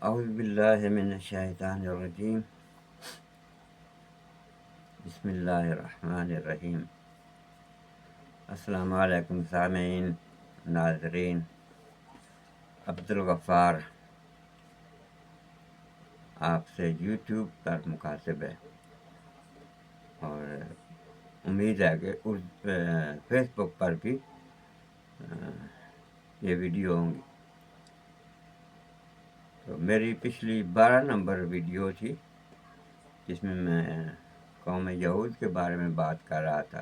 اعوذ باللہ من الشیطان الرجیم بسم اللہ الرحمن الرحیم۔ السلام علیکم سامعین، ناظرین۔ عبدالغفار آپ سے یوٹیوب پر مخاطب ہے، اور امید ہے کہ اس فیس بک پر بھی یہ ویڈیو ہوں گی۔ تو میری پچھلی 12 نمبر ویڈیو تھی جس میں قوم یہود کے بارے میں بات کر رہا تھا،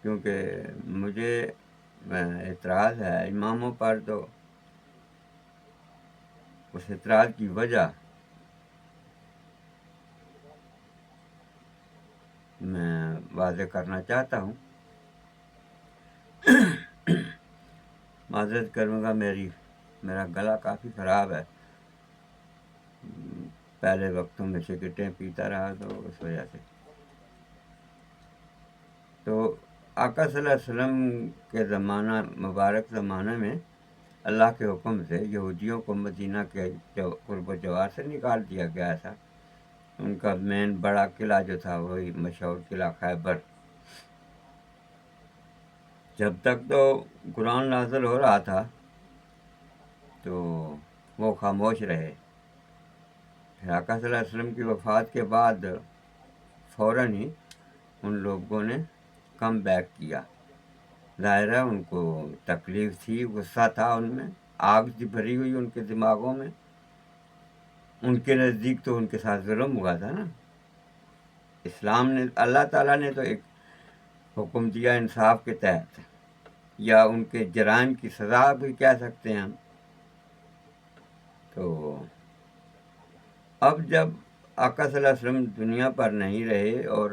کیونکہ مجھے اعتراض ہے اماموں پر، تو اس اعتراض کی وجہ میں واضح کرنا چاہتا ہوں۔ معذرت کروں گا، میرا گلا کافی خراب ہے، پہلے وقتوں میں سگریٹیں پیتا رہا تو اس وجہ سے۔ تو آقا صلی اللہ علیہ وسلم کے مبارک زمانے میں اللہ کے حکم سے یہودیوں کو مدینہ کے قرب و جوار سے نکال دیا گیا تھا۔ ان کا مین بڑا قلعہ جو تھا وہی مشہور قلعہ خیبر۔ جب تک تو قرآن نازل ہو رہا تھا تو وہ خاموش رہے۔ پھر آقا صلی اللہ علیہ وسلم کی وفات کے بعد فوراً ہی ان لوگوں نے کم بیک کیا۔ ظاہر ہے ان کو تکلیف تھی، غصہ تھا ان میں، آگ تھی بھری ہوئی ان کے دماغوں میں۔ ان کے نزدیک تو ان کے ساتھ ظلم ہوا تھا نا۔ اسلام نے، اللہ تعالیٰ نے تو ایک حکم دیا انصاف کے تحت، یا ان کے جرائم کی سزا بھی کہہ سکتے ہیں ہم۔ تو اب جب آقا صلی اللہ علیہ وسلم دنیا پر نہیں رہے اور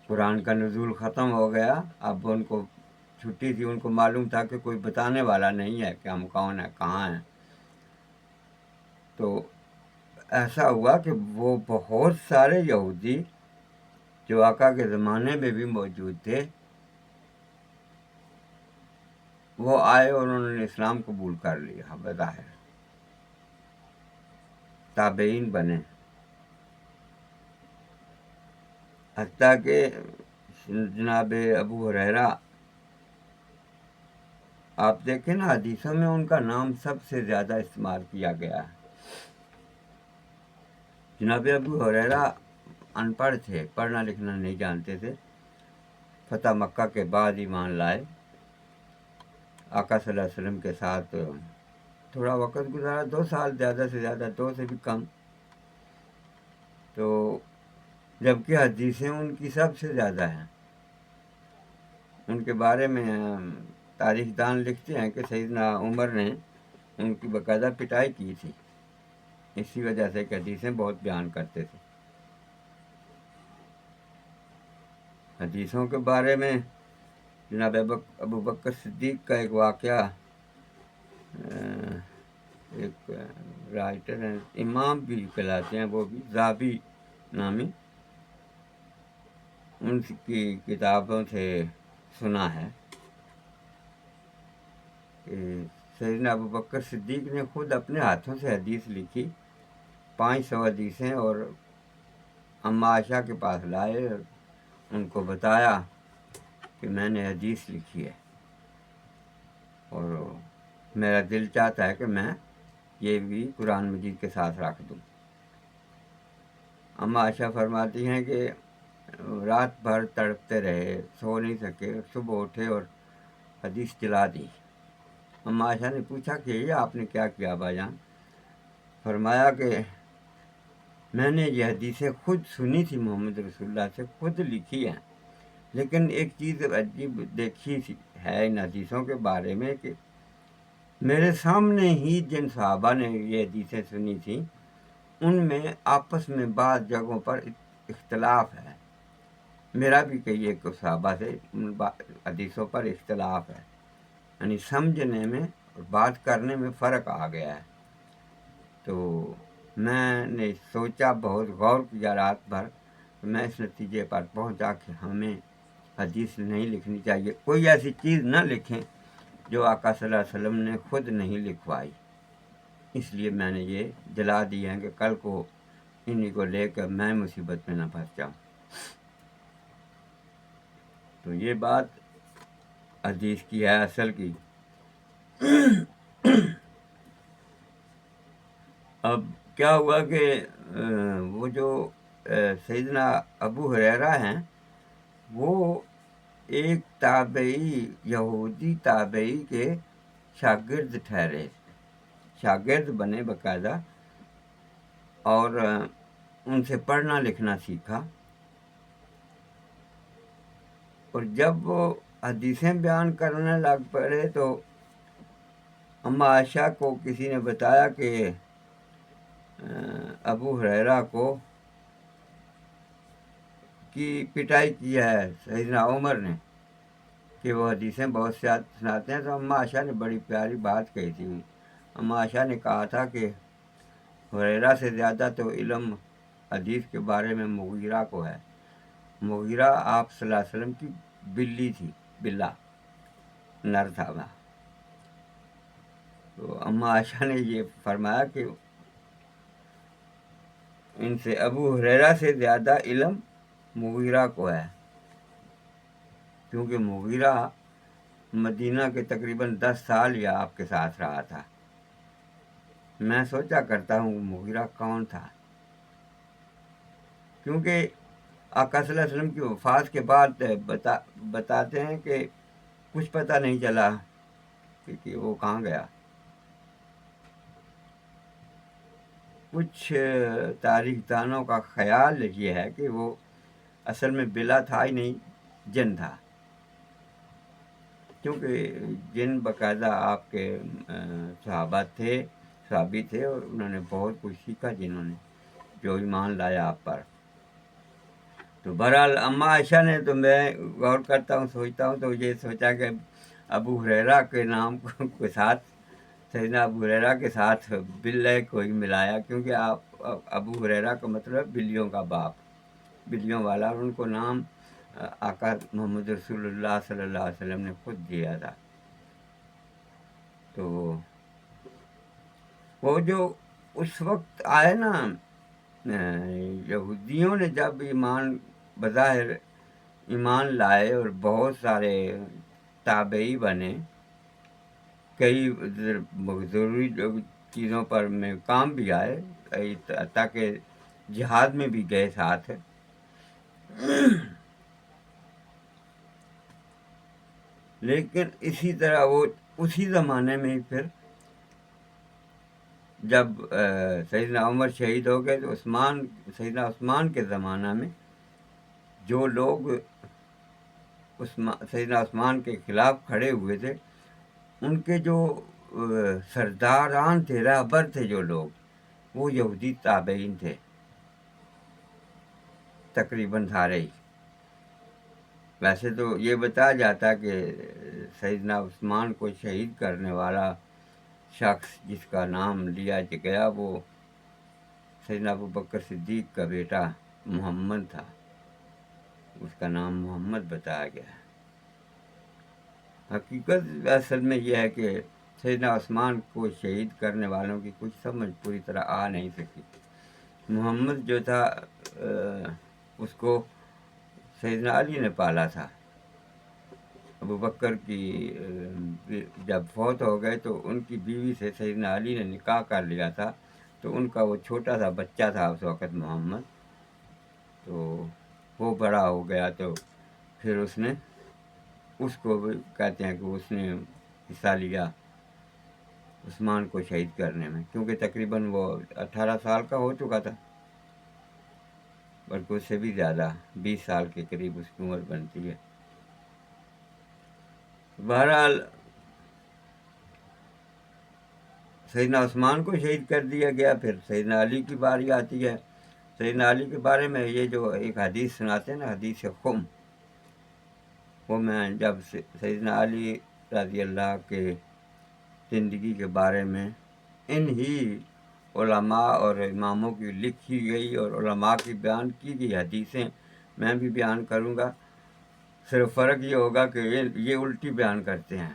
قرآن کا نزول ختم ہو گیا، اب ان کو چھٹی تھی، ان کو معلوم تھا کہ کوئی بتانے والا نہیں ہے کہ ہم کون ہیں، کہاں ہیں۔ تو ایسا ہوا کہ وہ بہت سارے یہودی جو آقا کے زمانے میں بھی موجود تھے، وہ آئے اور انہوں نے اسلام قبول کر لیا، بظاہر تابعین بنے۔ حتیٰ کہ جناب ابو ہریرہ، آپ دیکھیں نا حدیثوں میں ان کا نام سب سے زیادہ استعمال کیا گیا ہے۔ جناب ابو ہریرہ ان پڑھ تھے، پڑھنا لکھنا نہیں جانتے تھے، فتح مکہ کے بعد ایمان لائے، آقا صلی اللہ علیہ وسلم کے ساتھ تھوڑا وقت گزارا، 2 سال، زیادہ سے زیادہ 2 سے بھی کم۔ تو جبکہ حدیثیں ان کی سب سے زیادہ ہیں۔ ان کے بارے میں تاریخ دان لکھتے ہیں کہ سیدنا عمر نے ان کی باقاعدہ پٹائی کی تھی، اسی وجہ سے کہ حدیثیں بہت بیان کرتے تھے۔ حدیثوں کے بارے میں جناب ابو بکر صدیق کا ایک واقعہ، ایک رائٹر ہیں، امام بھی کہلاتے ہیں وہ بھی، ذابی نامی، ان کی کتابوں سے سنا ہے کہ سیدنا ابو بکر صدیق نے خود اپنے ہاتھوں سے حدیث لکھی، 500 حدیثیں، اور اما عائشہ کے پاس لائے اور ان کو بتایا کہ میں نے حدیث لکھی ہے اور میرا دل چاہتا ہے کہ میں یہ بھی قرآن مجید کے ساتھ رکھ دوں۔ اما عائشہ فرماتی ہیں کہ رات بھر تڑپتے رہے، سو نہیں سکے، صبح اٹھے اور حدیث چلا دی۔ اما عائشہ نے پوچھا کہ یہ آپ نے کیا کیا ابا جان؟ فرمایا کہ میں نے یہ حدیثیں خود سنی تھی، محمد رسول اللہ سے خود لکھی ہیں، لیکن ایک چیز عجیب دیکھی ہے ان حدیثوں کے بارے میں کہ میرے سامنے ہی جن صحابہ نے یہ حدیثیں سنی تھیں ان میں آپس میں بعض جگہوں پر اختلاف ہے۔ میرا بھی کئی ایک صحابہ سے حدیثوں پر اختلاف ہے، یعنی سمجھنے میں اور بات کرنے میں فرق آ گیا ہے۔ تو میں نے سوچا، بہت غور کیا رات بھر، تو میں اس نتیجے پر پہنچا کہ ہمیں حدیث نہیں لکھنی چاہیے، کوئی ایسی چیز نہ لکھیں جو آقا صلی اللہ علیہ وسلم نے خود نہیں لکھوائی۔ اس لیے میں نے یہ جلا دی ہیں کہ کل کو انہیں کو لے کر میں مصیبت میں نہ پھنس جاؤں. تو یہ بات حدیث کی ہے اصل کی. اب کیا ہوا کہ وہ جو سیدنا ابو ہریرہ ہیں وہ ایک تابعی یہودی تابعی کے شاگرد ٹھہرے، شاگرد بنے باقاعدہ، اور ان سے پڑھنا لکھنا سیکھا. اور جب وہ حدیثیں بیان کرنے لگ پڑے تو اما عائشہ کو کسی نے بتایا کہ ابو ہریرہ کی پٹائی کی ہے سیدنا عمر نے کہ وہ حدیثیں بہت سے سناتے ہیں. تو اما عائشہ نے بڑی پیاری بات کہی تھی. اما عائشہ نے کہا تھا کہ ہریرہ سے زیادہ تو علم حدیث کے بارے میں مغیرہ کو ہے. مغیرہ آپ صلی اللہ علیہ وسلم کی بلی تھی، بلا نر تھا وہ. تو اما عائشہ نے یہ فرمایا کہ ان سے ابو ہریرہ سے زیادہ علم مغیرہ کو ہے، کیونکہ مغیرہ مدینہ کے تقریباً 10 سال یا آپ کے ساتھ رہا تھا. میں سوچا کرتا ہوں مغیرہ کون تھا، کیونکہ آقا صلی اللہ علیہ وسلم کی وفات کے بعد بتاتے ہیں کہ کچھ پتہ نہیں چلا کہ وہ کہاں گیا. کچھ تاریخ دانوں کا خیال یہ ہے کہ وہ اصل میں بلا تھا ہی نہیں، جن تھا، کیونکہ جن باقاعدہ آپ کے صحابی تھے اور انہوں نے بہت کچھ سیکھا جنہوں نے، جو ایمان لایا آپ پر. تو بہرحال اما عائشہ نے، تو میں غور کرتا ہوں، سوچتا ہوں، تو یہ سوچا کہ ابو ہریرہ کے نام کے ساتھ، سیدنا ابو ہریرہ کے ساتھ بلے کو ہی ملایا، کیونکہ ابو ہریرہ کا مطلب بلیوں کا باپ، بلیوں والا، اور ان کو نام آقا محمد رسول اللہ صلی اللہ علیہ وسلم نے خود دیا تھا. تو وہ جو اس وقت آئے نا، یہودیوں نے جب بظاہر ایمان لائے اور بہت سارے تابعی بنے، کئی ضروری چیزوں پر میں کام بھی آئے، تاکہ جہاد میں بھی گئے ساتھ. لیکن اسی طرح وہ اسی زمانے میں پھر جب سیدنا عمر شہید ہو گئے تو سیدنا عثمان کے زمانہ میں جو لوگ سیدنا عثمان کے خلاف کھڑے ہوئے تھے، ان کے جو سرداران تھے، رہبر تھے جو لوگ، وہ یہودی تابعین تھے تقریباً سارے ہی. ویسے تو یہ بتایا جاتا کہ سیدنا عثمان کو شہید کرنے والا شخص جس کا نام لیا گیا وہ سیدنا ابو بکر صدیق کا بیٹا محمد تھا، اس کا نام محمد بتایا گیا ہے. حقیقت اصل میں یہ ہے کہ سیدنا عثمان کو شہید کرنے والوں کی کچھ سمجھ پوری طرح آ نہیں سکی. محمد جو تھا اس کو سیدنا علی نے پالا تھا. ابو بکر کی جب فوت ہو گئے تو ان کی بیوی سے سیدنا علی نے نکاح کر لیا تھا، تو ان کا وہ چھوٹا سا بچہ تھا اس وقت محمد، تو وہ بڑا ہو گیا. تو پھر اس کو بھی کہتے ہیں کہ اس نے حصہ لیا عثمان کو شہید کرنے میں، کیونکہ تقریباً وہ 18 سال کا ہو چکا تھا، بلکہ اس سے بھی زیادہ، 20 سال کے قریب اس کی عمر بنتی ہے. بہرحال سیدنا عثمان کو شہید کر دیا گیا. پھر سیدنا علی کی باری آتی ہے. سیدنا علی کے بارے میں یہ جو ایک حدیث سناتے ہیں نا، حدیث خم، وہ میں جب سیدنا علی رضی اللہ کے زندگی کے بارے میں انہی علماء اور اماموں کی لکھی گئی اور علماء کی بیان کی گئی حدیثیں میں بھی بیان کروں گا. صرف فرق یہ ہوگا کہ یہ الٹی بیان کرتے ہیں.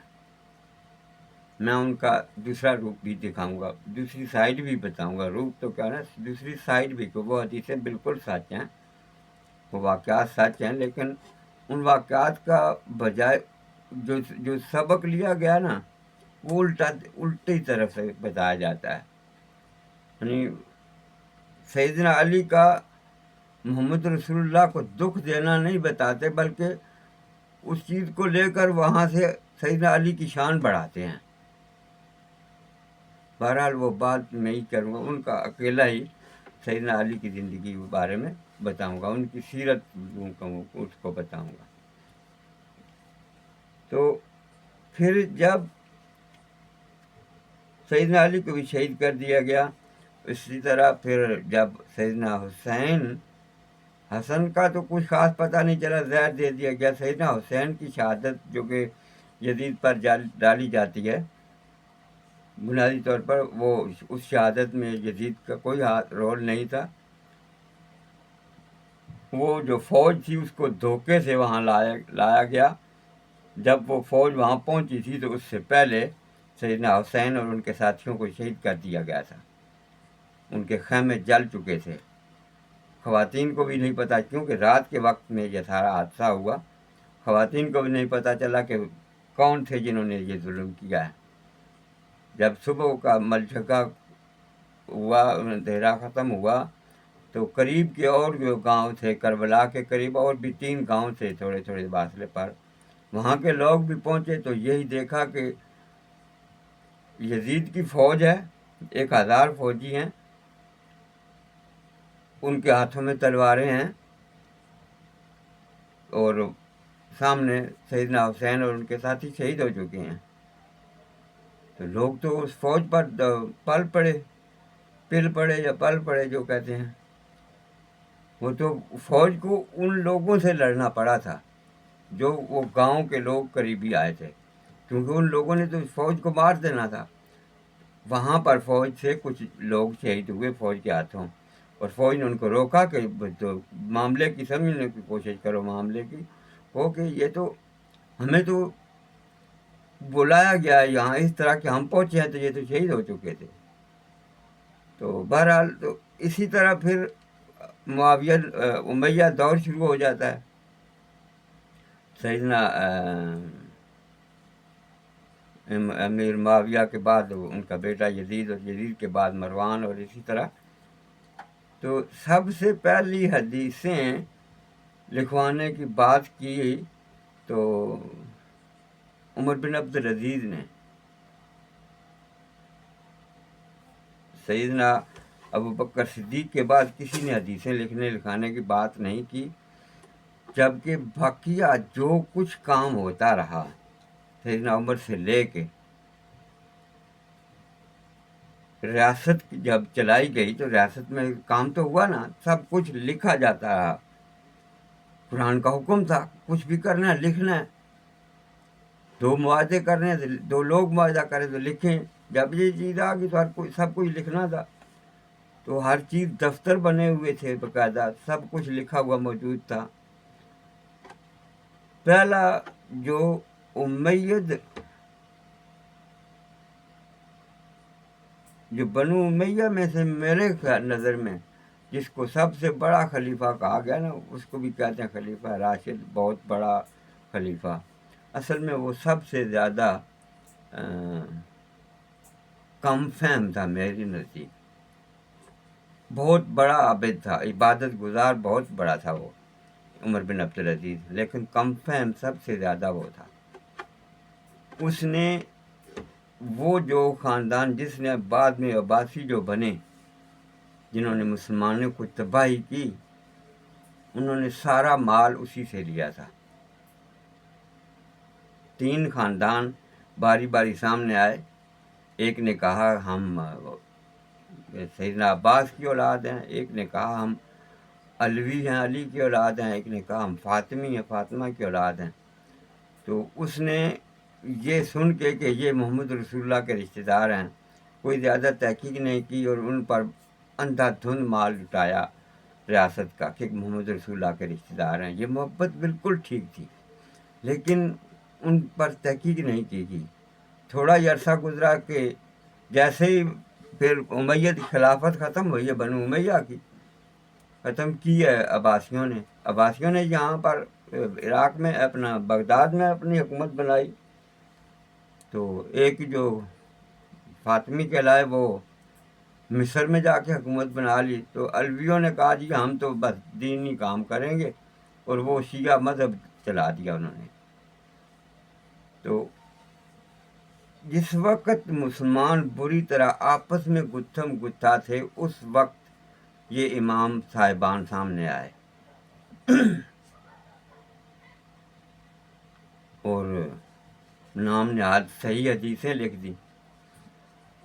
میں ان کا دوسرا روپ بھی دکھاؤں گا، دوسری سائڈ بھی بتاؤں گا، روپ تو کیا نا، دوسری سائڈ بھی، کہ وہ حدیثیں بالکل سچ ہیں، وہ واقعات سچ ہیں، لیکن ان واقعات کا بجائے جو سبق لیا گیا نا، وہ الٹی طرف سے بتایا جاتا ہے. یعنی سیدنا علی کا محمد رسول اللہ کو دکھ دینا نہیں بتاتے، بلکہ اس چیز کو لے کر وہاں سے سیدنا علی کی شان بڑھاتے ہیں. بہرحال وہ بات میں ہی کروں گا، ان کا اکیلا ہی سیدنا علی کی زندگی کے بارے میں بتاؤں گا، ان کی سیرت اس کو بتاؤں گا. تو پھر جب سیدنا علی کو بھی شہید کر دیا گیا، اسی طرح پھر جب سیدنا حسن کا تو کچھ خاص پتہ نہیں چلا، زہر دے دیا گیا. سیدنا حسین کی شہادت جو کہ یزید پر ڈالی جاتی ہے بنیادی طور پر، وہ اس شہادت میں یزید کا کوئی رول نہیں تھا. وہ جو فوج تھی اس کو دھوکے سے وہاں لایا گیا. جب وہ فوج وہاں پہنچی تھی تو اس سے پہلے سیدنا حسین اور ان کے ساتھیوں کو شہید کر دیا گیا تھا. ان کے خیمے جل چکے تھے. خواتین کو بھی نہیں پتا، کیونکہ رات کے وقت میں یہ سارا حادثہ ہوا، خواتین کو بھی نہیں پتا چلا کہ کون تھے جنہوں نے یہ ظلم کیا ہے. جب صبح کا ملچکا ہوا، اندھیرا ختم ہوا، تو قریب کے اور جو گاؤں تھے، کربلا کے قریب اور بھی 3 گاؤں تھے تھوڑے تھوڑے فاصلے پر، وہاں کے لوگ بھی پہنچے تو یہی دیکھا کہ یزید کی فوج ہے، 1000 فوجی ہیں، ان کے ہاتھوں میں تلواریں ہیں، اور سامنے سیدنا حسین اور ان کے ساتھی شہید ہو چکے ہیں. تو لوگ تو اس فوج پر پل پڑے یا پل پڑے جو کہتے ہیں. وہ تو فوج کو ان لوگوں سے لڑنا پڑا تھا جو وہ گاؤں کے لوگ قریبی آئے تھے، کیونکہ ان لوگوں نے تو فوج کو مار دینا تھا. وہاں پر فوج سے کچھ لوگ شہید ہوئے فوج کے ہاتھوں، اور فوج نے ان کو روکا کہ تو معاملے کی سمجھنے کی کوشش کرو، معاملے کی ہو کہ یہ تو ہمیں تو بلایا گیا ہے یہاں اس طرح کہ ہم پہنچے ہیں تو یہ تو شہید ہو چکے تھے. تو بہرحال تو اسی طرح پھر معاویہ امیہ دور شروع ہو جاتا ہے. سیدنا امیر معاویہ کے بعد ان کا بیٹا یزید، اور یزید کے بعد مروان، اور اسی طرح. تو سب سے پہلی حدیثیں لکھوانے کی بات کی تو عمر بن عبد العزیز نے. سیدنا ابو بکر صدیق کے بعد کسی نے حدیثیں لکھانے کی بات نہیں کی، جبکہ بقیہ جو کچھ کام ہوتا رہا سیدنا عمر سے لے کے ریاست جب چلائی گئی تو ریاست میں کام تو ہوا نا، سب کچھ لکھا جاتا رہا. قرآن کا حکم تھا کچھ بھی کرنا ہے لکھنا ہے. 2 معاہدے کرنے ہیں، 2 لوگ معاہدہ کریں تو لکھیں. جب یہ چیز آ گئی تو سب کچھ لکھنا تھا. تو ہر چیز دفتر بنے ہوئے تھے باقاعدہ، سب کچھ لکھا ہوا موجود تھا. پہلا جو امید، جو بنو امیہ میں سے میرے نظر میں جس کو سب سے بڑا خلیفہ کہا گیا نا، اس کو بھی کہتے ہیں خلیفہ راشد، بہت بڑا خلیفہ. اصل میں وہ سب سے زیادہ کم فہم تھا میری نزدیک. بہت بڑا عابد تھا، عبادت گزار بہت بڑا تھا وہ عمر بن عبد العزیز، لیکن کم فہم سب سے زیادہ وہ تھا. اس نے وہ جو خاندان جس نے بعد میں عباسی جو بنے، جنہوں نے مسلمانوں کو تباہی کی، انہوں نے سارا مال اسی سے لیا تھا. 3 خاندان باری باری سامنے آئے. ایک نے کہا ہم سیدنا عباس کی اولاد ہیں، ایک نے کہا ہم علوی ہیں، علی کی اولاد ہیں، ایک نے کہا ہم فاطمی ہیں، فاطمہ کی اولاد ہیں. تو اس نے یہ سن کے کہ یہ محمد رسول اللہ کے رشتہ دار ہیں، کوئی زیادہ تحقیق نہیں کی اور ان پر اندھا دھند مال لٹایا ریاست کا کہ محمد رسول اللہ کے رشتہ دار ہیں. یہ محبت بالکل ٹھیک تھی، لیکن ان پر تحقیق نہیں کی گئی. تھوڑا ہی عرصہ گزرا کہ جیسے ہی پھر امیہ کی خلافت ختم ہوئی ہے، بنو امیہ کی ختم کی ہے عباسیوں نے یہاں پر عراق میں اپنا بغداد میں اپنی حکومت بنائی، تو ایک جو فاطمی کہلائے وہ مصر میں جا کے حکومت بنا لی، تو علویوں نے کہا جی ہم تو بس دینی کام کریں گے، اور وہ شیعہ مذہب چلا دیا انہوں نے۔ تو جس وقت مسلمان بری طرح آپس میں گتھم گتھا تھے، اس وقت یہ امام صاحبان سامنے آئے اور نام نہاد صحیح حدیثیں لکھ دی۔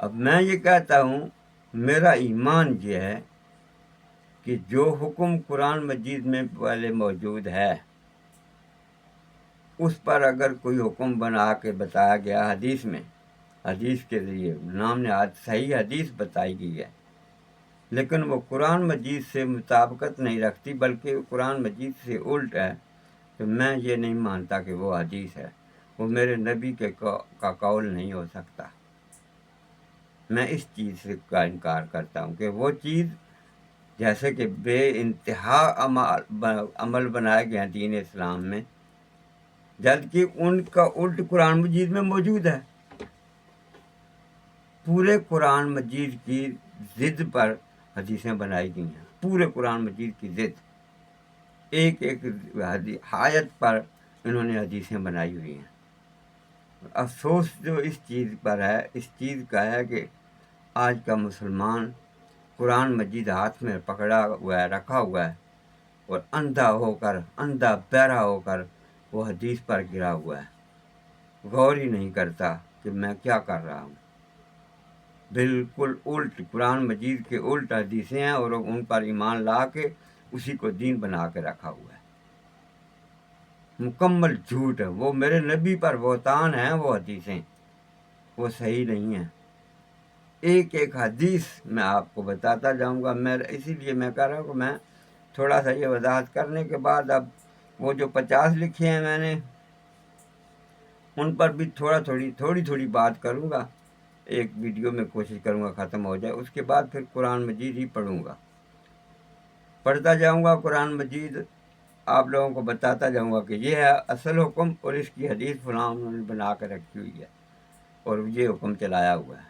اب میں یہ کہتا ہوں، میرا ایمان یہ ہے کہ جو حکم قرآن مجید میں پہلے موجود ہے، اس پر اگر کوئی حکم بنا کے بتایا گیا حدیث میں، حدیث کے ذریعے نام نہاد صحیح حدیث بتائی گئی ہے، لیکن وہ قرآن مجید سے مطابقت نہیں رکھتی بلکہ قرآن مجید سے الٹ ہے، تو میں یہ نہیں مانتا کہ وہ حدیث ہے، وہ میرے نبی کا قول نہیں ہو سکتا۔ میں اس چیز سے کا انکار کرتا ہوں کہ وہ چیز جیسے کہ بے انتہا عمل بنائے گئے ہیں دین اسلام میں، جبکہ ان کا الٹ قرآن مجید میں موجود ہے۔ پورے قرآن مجید کی ضد پر حدیثیں بنائی گئی ہیں، پورے قرآن مجید کی ضد، ایک ایک آیت پر انہوں نے حدیثیں بنائی ہوئی ہیں۔ افسوس جو اس چیز پر ہے، اس چیز کا ہے کہ آج کا مسلمان قرآن مجید ہاتھ میں پکڑا ہوا ہے، رکھا ہوا ہے، اور اندھا بہرا ہو کر وہ حدیث پر گرا ہوا ہے، غور ہی نہیں کرتا کہ میں کیا کر رہا ہوں۔ بالکل الٹ قرآن مجید کے الٹ حدیثیں ہیں، اور ان پر ایمان لا کے اسی کو دین بنا کے رکھا ہوا ہے۔ مکمل جھوٹ ہے، وہ میرے نبی پر بہتان ہیں، وہ حدیثیں وہ صحیح نہیں ہیں۔ ایک ایک حدیث میں آپ کو بتاتا جاؤں گا، اسی لیے میں کہہ رہا ہوں کہ میں تھوڑا سا یہ وضاحت کرنے کے بعد اب وہ جو 50 لکھے ہیں میں نے ان پر بھی تھوڑی بات کروں گا، ایک ویڈیو میں کوشش کروں گا ختم ہو جائے، اس کے بعد پھر قرآن مجید ہی پڑھتا جاؤں گا قرآن مجید، آپ لوگوں کو بتاتا جاؤں گا کہ یہ ہے اصل حکم، اور اس کی حدیث فلاں انہوں نے بنا کے رکھی ہوئی ہے، اور یہ حکم چلایا ہوا ہے۔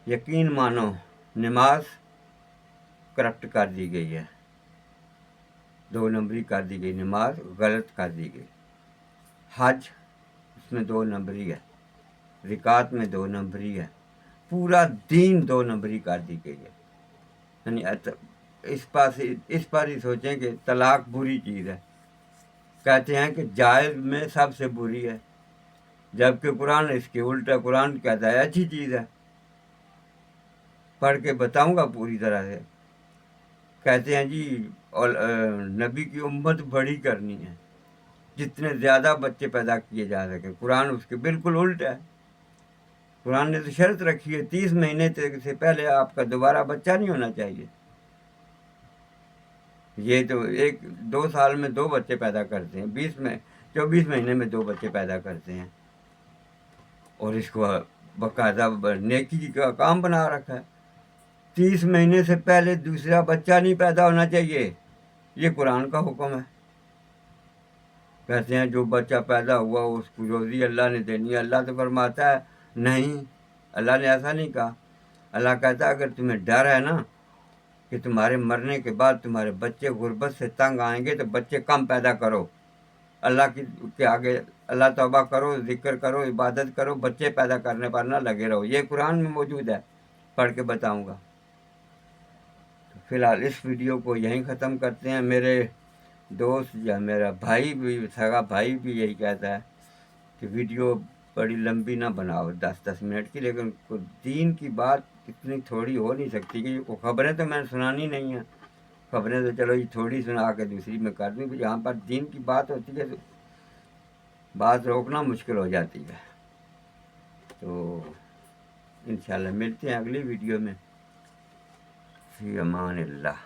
یقین مانو، نماز کرپٹ کر دی گئی ہے، 2 نمبری کر دی گئی، نماز غلط کر دی گئی، حج اس میں 2 نمبری ہے، رکعت میں 2 نمبری ہے، پورا دین 2 نمبری کر دی گئی ہے۔ یعنی اس پر ہی سوچیں کہ طلاق بری چیز ہے، کہتے ہیں کہ جائز میں سب سے بری ہے، جبکہ قرآن اس کے الٹ ہے، قرآن کہتا ہے اچھی چیز ہے۔ پڑھ کے بتاؤں گا پوری طرح سے۔ کہتے ہیں جی نبی کی امت بڑی کرنی ہے، جتنے زیادہ بچے پیدا کیے جا سکے، قرآن اس کے بالکل الٹ ہے۔ قرآن نے تو شرط رکھی ہے 30 مہینے سے پہلے آپ کا دوبارہ بچہ نہیں ہونا چاہیے۔ یہ تو 2 سال میں 2 بچے پیدا کرتے ہیں، 24 مہینے میں 2 بچے پیدا کرتے ہیں، اور اس کو باقاعدہ نیکی کا کام بنا رکھا ہے۔ 30 مہینے سے پہلے دوسرا بچہ نہیں پیدا ہونا چاہیے، یہ قرآن کا حکم ہے۔ کہتے ہیں جو بچہ پیدا ہوا اس کو روزی اللہ نے دینی ہے، اللہ تو فرماتا ہے نہیں، اللہ نے ایسا نہیں کہا۔ اللہ کہتا ہے اگر تمہیں ڈر ہے نا کہ تمہارے مرنے کے بعد تمہارے بچے غربت سے تنگ آئیں گے، تو بچے کم پیدا کرو، اللہ کے آگے اللہ توبہ کرو، ذکر کرو، عبادت کرو، بچے پیدا کرنے پر نہ لگے رہو۔ یہ قرآن میں موجود ہے، پڑھ کے بتاؤں گا۔ فی الحال اس ویڈیو کو یہیں ختم کرتے ہیں۔ میرے دوست یا میرا بھائی بھی، سگا بھائی بھی یہی کہتا ہے کہ ویڈیو بڑی لمبی نہ بناؤ، 10 منٹ کی، لیکن دین کی بات اتنی تھوڑی ہو نہیں سکتی کہ خبریں تو میں نے سنانی نہیں ہیں، خبریں تو چلو یہ تھوڑی سنا کے دوسری میں کر دوں، یہاں پر دین کی بات ہوتی ہے تو بات روکنا مشکل ہو جاتی ہے۔ تو انشاءاللہ ملتے ہیں اگلی ویڈیو میں، فی امان اللہ۔